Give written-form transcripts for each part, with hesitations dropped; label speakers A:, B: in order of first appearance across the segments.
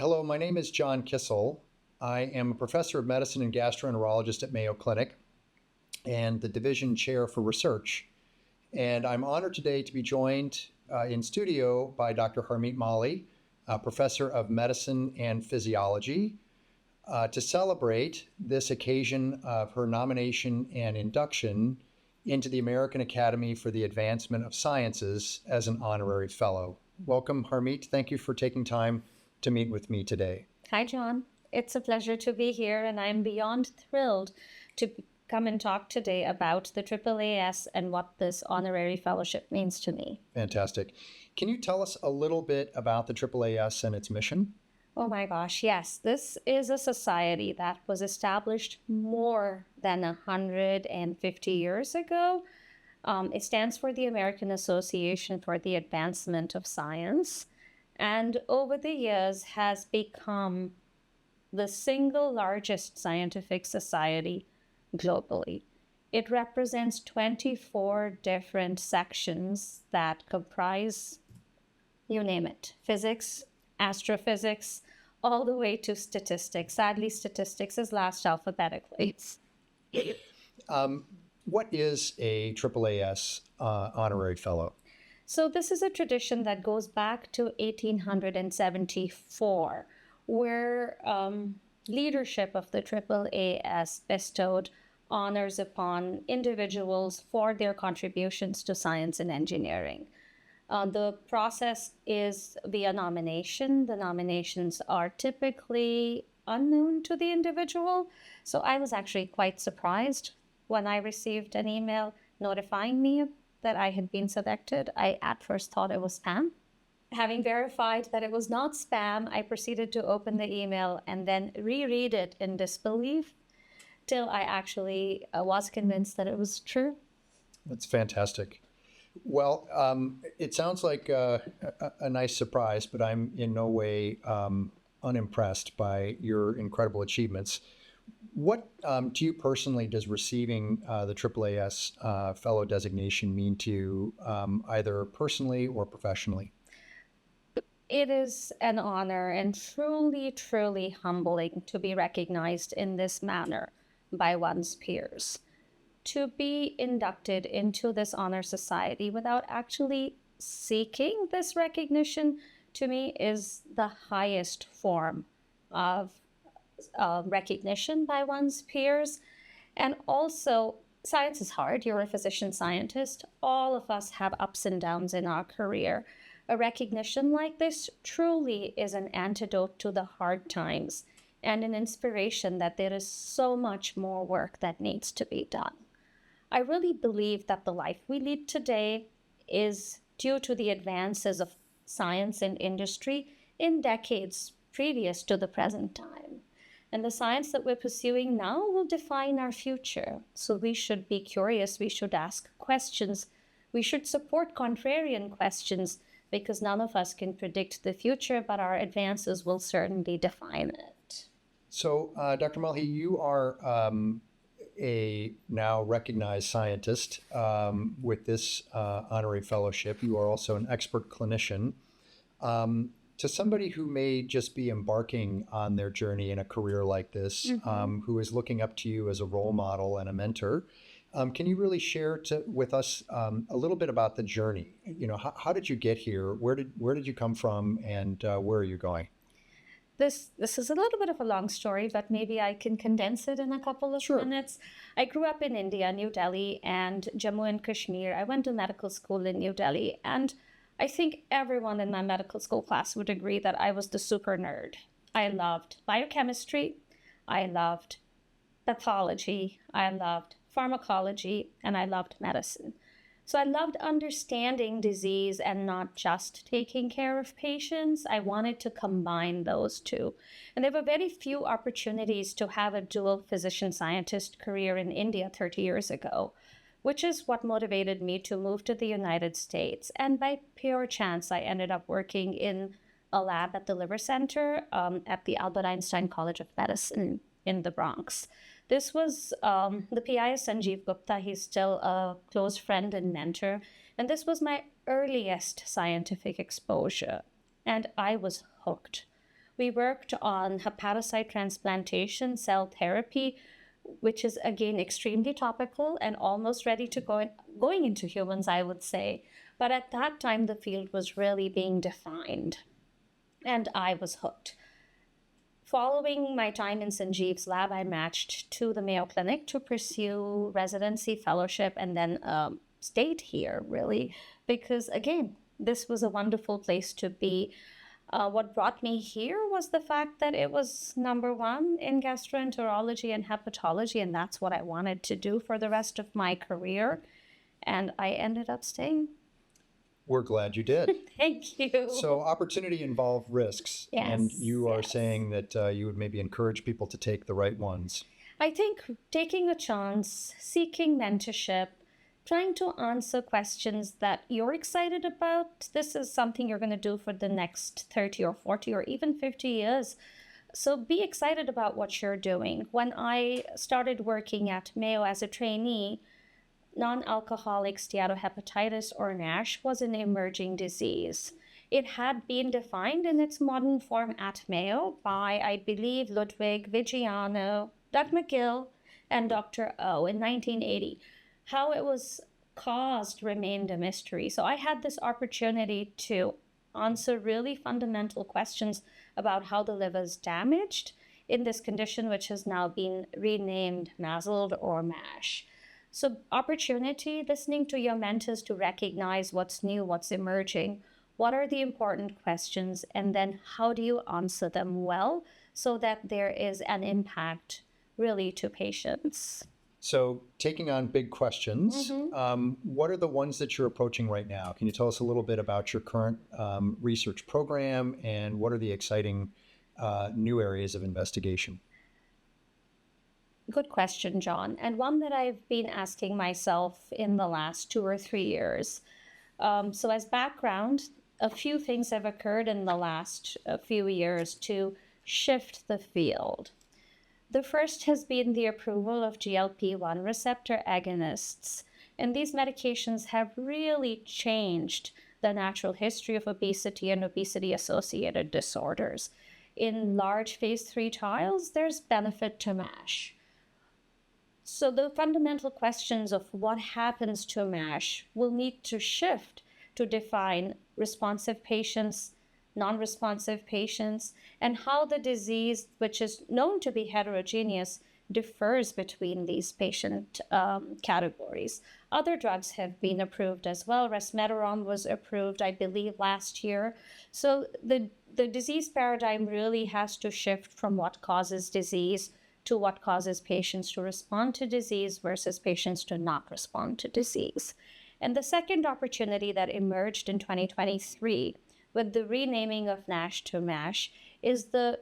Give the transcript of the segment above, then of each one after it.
A: Hello, my name is John Kissel. I am a professor of medicine and gastroenterologist at Mayo Clinic and the division chair for research. And I'm honored today to be joined in studio by Dr. Harmeet Malhi, a professor of medicine and physiology, to celebrate this occasion of her nomination and induction into the American Academy for the Advancement of Sciences as an honorary fellow. Welcome, Harmeet. Thank you for taking time to meet with me today.
B: Hi, John. It's a pleasure to be here, and I'm beyond thrilled to come and talk today about the AAAS and what this honorary fellowship means to me.
A: Fantastic. Can you tell us a little bit about the AAAS and its mission?
B: Oh my gosh, yes. This is a society that was established more than 150 years ago. It stands for the American Association for the Advancement of Science, and over the years has become the single largest scientific society globally. It represents 24 different sections that comprise, you name it, physics, astrophysics, all the way to statistics. Sadly, statistics is last alphabetically.
A: What is a AAAS honorary fellow?
B: So this is a tradition that goes back to 1874, where leadership of the AAAS bestowed honors upon individuals for their contributions to science and engineering. The process is via nomination. The nominations are typically unknown to the individual. So I was actually quite surprised when I received an email notifying me that I had been selected. I at first thought it was spam. Having verified that it was not spam, I proceeded to open the email and then reread it in disbelief till I actually was convinced that it was true.
A: That's fantastic. Well, it sounds like a nice surprise, but I'm in no way unimpressed by your incredible achievements. What to you personally does receiving the AAAS fellow designation mean to you, either personally or professionally?
B: It is an honor and truly, truly humbling to be recognized in this manner by one's peers. To be inducted into this honor society without actually seeking this recognition, to me, is the highest form of recognition by one's peers. And also, science is hard. You're a physician scientist. All of us have ups and downs in our career. A recognition like this truly is an antidote to the hard times and an inspiration that there is so much more work that needs to be done. I really believe that the life we lead today is due to the advances of science and industry in decades previous to the present time. And the science that we're pursuing now will define our future. So we should be curious, we should ask questions, we should support contrarian questions, because none of us can predict the future, but our advances will certainly define it.
A: So, Dr. Malhi, you are a now recognized scientist with this honorary fellowship. You are also an expert clinician. To somebody who may just be embarking on their journey in a career like this, who is looking up to you as a role model and a mentor, can you really share with us a little bit about the journey? You know, how did you get here? Where did you come from, and where are you going?
B: This is a little bit of a long story, but maybe I can condense it in a couple of minutes. I grew up in India, New Delhi, and Jammu and Kashmir. I went to medical school in New Delhi, and I think everyone in my medical school class would agree that I was the super nerd. I loved biochemistry, I loved pathology, I loved pharmacology, and I loved medicine. So I loved understanding disease and not just taking care of patients. I wanted to combine those two. And there were very few opportunities to have a dual physician scientist career in India 30 years ago, which is what motivated me to move to the United States. And by pure chance, I ended up working in a lab at the Liver Center at the Albert Einstein College of Medicine in the Bronx. This was the PI is Sanjeev Gupta. He's still a close friend and mentor. And this was my earliest scientific exposure. And I was hooked. We worked on hepatocyte transplantation, cell therapy, which is again extremely topical and almost ready to going into humans, I would say. But at that time, the field was really being defined, and I was hooked. Following my time in Sanjeev's lab, I matched to the Mayo Clinic to pursue residency, fellowship, and then stayed here, really, because again, this was a wonderful place to be. What brought me here was the fact that it was number one in gastroenterology and hepatology, and that's what I wanted to do for the rest of my career. And I ended up staying.
A: We're glad you did.
B: Thank you.
A: So opportunity involve risks, and
B: Yes,
A: you are
B: yes.
A: saying that you would maybe encourage people to take the right ones.
B: I think taking a chance, seeking mentorship, trying to answer questions that you're excited about. This is something you're going to do for the next 30 or 40 or even 50 years. So be excited about what you're doing. When I started working at Mayo as a trainee, non-alcoholic steatohepatitis, or NASH, was an emerging disease. It had been defined in its modern form at Mayo by, I believe, Ludwig Vigiano, Doug McGill, and Dr. O in 1980. How it was caused remained a mystery. So I had this opportunity to answer really fundamental questions about how the liver is damaged in this condition, which has now been renamed MASLD or MASH. So opportunity, listening to your mentors to recognize what's new, what's emerging, what are the important questions, and then how do you answer them well so that there is an impact really to patients.
A: So taking on big questions, what are the ones that you're approaching right now? Can you tell us a little bit about your current research program and what are the exciting new areas of investigation?
B: Good question, John, and one that I've been asking myself in the last 2 or 3 years. So as background, a few things have occurred in the last few years to shift the field. The first has been the approval of GLP-1 receptor agonists, and these medications have really changed the natural history of obesity and obesity-associated disorders. In large phase 3 trials, there's benefit to MASH. So the fundamental questions of what happens to MASH will need to shift to define responsive patients, non-responsive patients, and how the disease, which is known to be heterogeneous, differs between these patient categories. Other drugs have been approved as well. Resmetirom was approved, I believe, last year. So the disease paradigm really has to shift from what causes disease to what causes patients to respond to disease versus patients to not respond to disease. And the second opportunity that emerged in 2023 with the renaming of NASH to MASH is the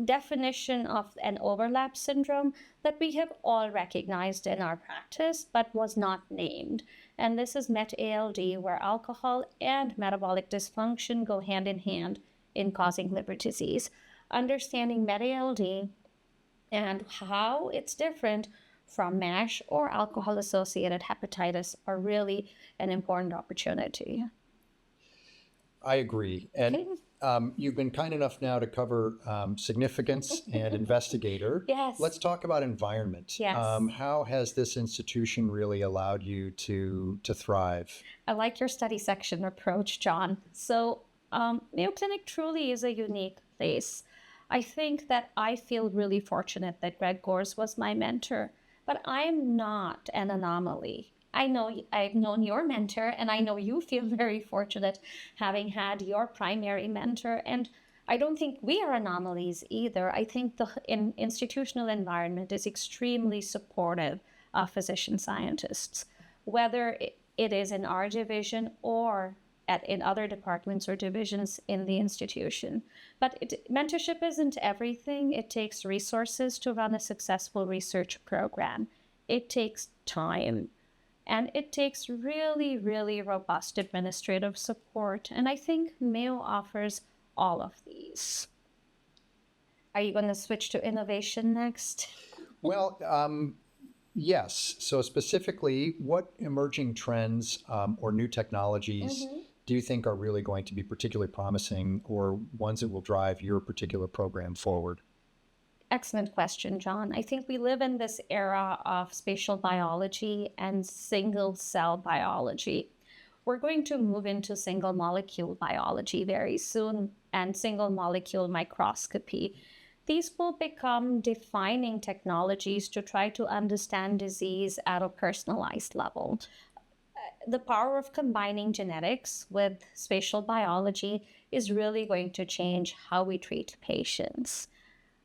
B: definition of an overlap syndrome that we have all recognized in our practice but was not named. And this is MET-ALD, where alcohol and metabolic dysfunction go hand in hand in causing liver disease. Understanding MET-ALD and how it's different from MASH or alcohol-associated hepatitis are really an important opportunity.
A: I agree. And you've been kind enough now to cover significance and investigator.
B: Yes.
A: Let's talk about environment.
B: Yes.
A: How has this institution really allowed you to thrive?
B: I like your study section approach, John. So Mayo Clinic truly is a unique place. I think that I feel really fortunate that Greg Gores was my mentor, but I am not an anomaly. I know I've known your mentor, and I know you feel very fortunate having had your primary mentor. And I don't think we are anomalies either. I think the institutional environment is extremely supportive of physician scientists, whether it is in our division or in other departments or divisions in the institution. But mentorship isn't everything. It takes resources to run a successful research program. It takes time. And it takes really, really robust administrative support. And I think Mayo offers all of these. Are you going to switch to innovation next?
A: Well, yes. So specifically, what emerging trends or new technologies do you think are really going to be particularly promising or ones that will drive your particular program forward?
B: Excellent question, John. I think we live in this era of spatial biology and single cell biology. We're going to move into single molecule biology very soon and single molecule microscopy. These will become defining technologies to try to understand disease at a personalized level. The power of combining genetics with spatial biology is really going to change how we treat patients.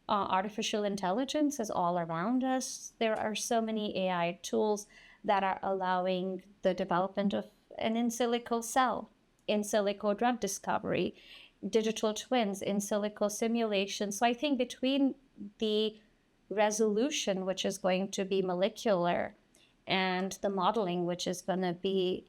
B: Artificial intelligence is all around us. There are so many AI tools that are allowing the development of an in silico cell, in silico drug discovery, digital twins, in silico simulation. So I think between the resolution, which is going to be molecular, and the modeling, which is going to be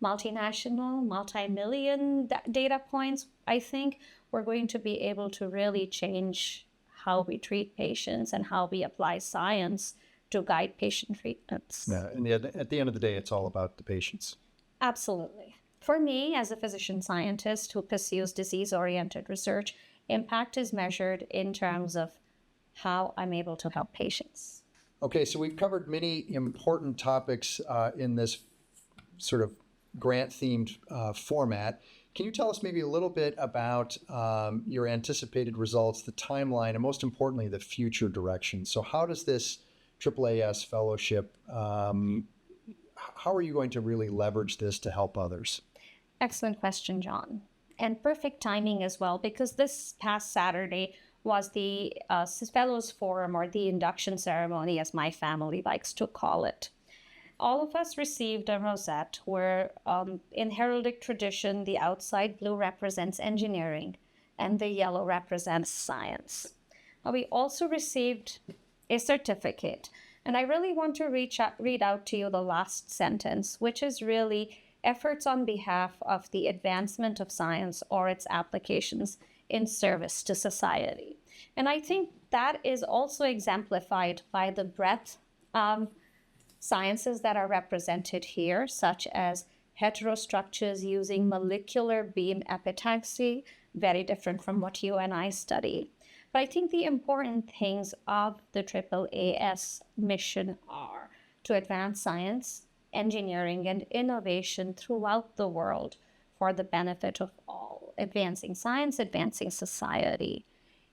B: multinational, multi-million data points, I think we're going to be able to really change how we treat patients and how we apply science to guide patient treatments.
A: Yeah, and at the end of the day, it's all about the patients.
B: Absolutely. For me, as a physician scientist who pursues disease-oriented research, impact is measured in terms of how I'm able to help patients.
A: Okay, so we've covered many important topics in this sort of grant-themed format. Can you tell us maybe a little bit about your anticipated results, the timeline, and most importantly, the future direction? So how does this AAAS fellowship, how are you going to really leverage this to help others?
B: Excellent question, John. And perfect timing as well, because this past Saturday was the Fellows Forum, or the induction ceremony, as my family likes to call it. All of us received a rosette where, in heraldic tradition, the outside blue represents engineering and the yellow represents science. We also received a certificate, and I really want to read out to you the last sentence, which is really efforts on behalf of the advancement of science or its applications in service to society. And I think that is also exemplified by the breadth of sciences that are represented here, such as heterostructures using molecular beam epitaxy, very different from what you and I study. But I think the important things of the AAAS mission are to advance science, engineering, and innovation throughout the world for the benefit of all, advancing science, advancing society,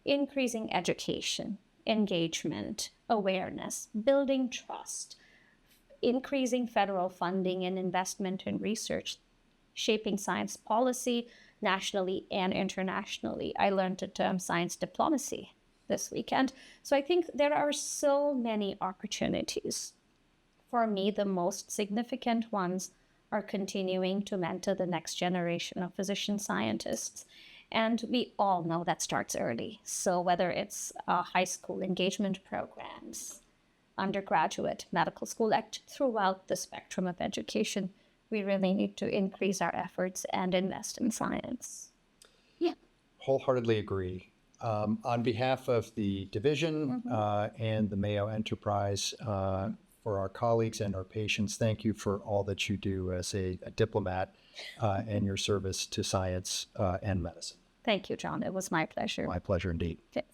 B: increasing education, engagement, awareness, building trust, increasing federal funding and investment in research, shaping science policy nationally and internationally. I learned the term science diplomacy this weekend. So I think there are so many opportunities. For me, the most significant ones are continuing to mentor the next generation of physician scientists. And we all know that starts early. So whether it's high school engagement programs, undergraduate, medical school, throughout the spectrum of education, we really need to increase our efforts and invest in science. Yeah.
A: Wholeheartedly agree. On behalf of the division and the Mayo Enterprise, for our colleagues and our patients, thank you for all that you do as a diplomat and your service to science and medicine.
B: Thank you, John. It was my pleasure.
A: My pleasure indeed.
B: Okay.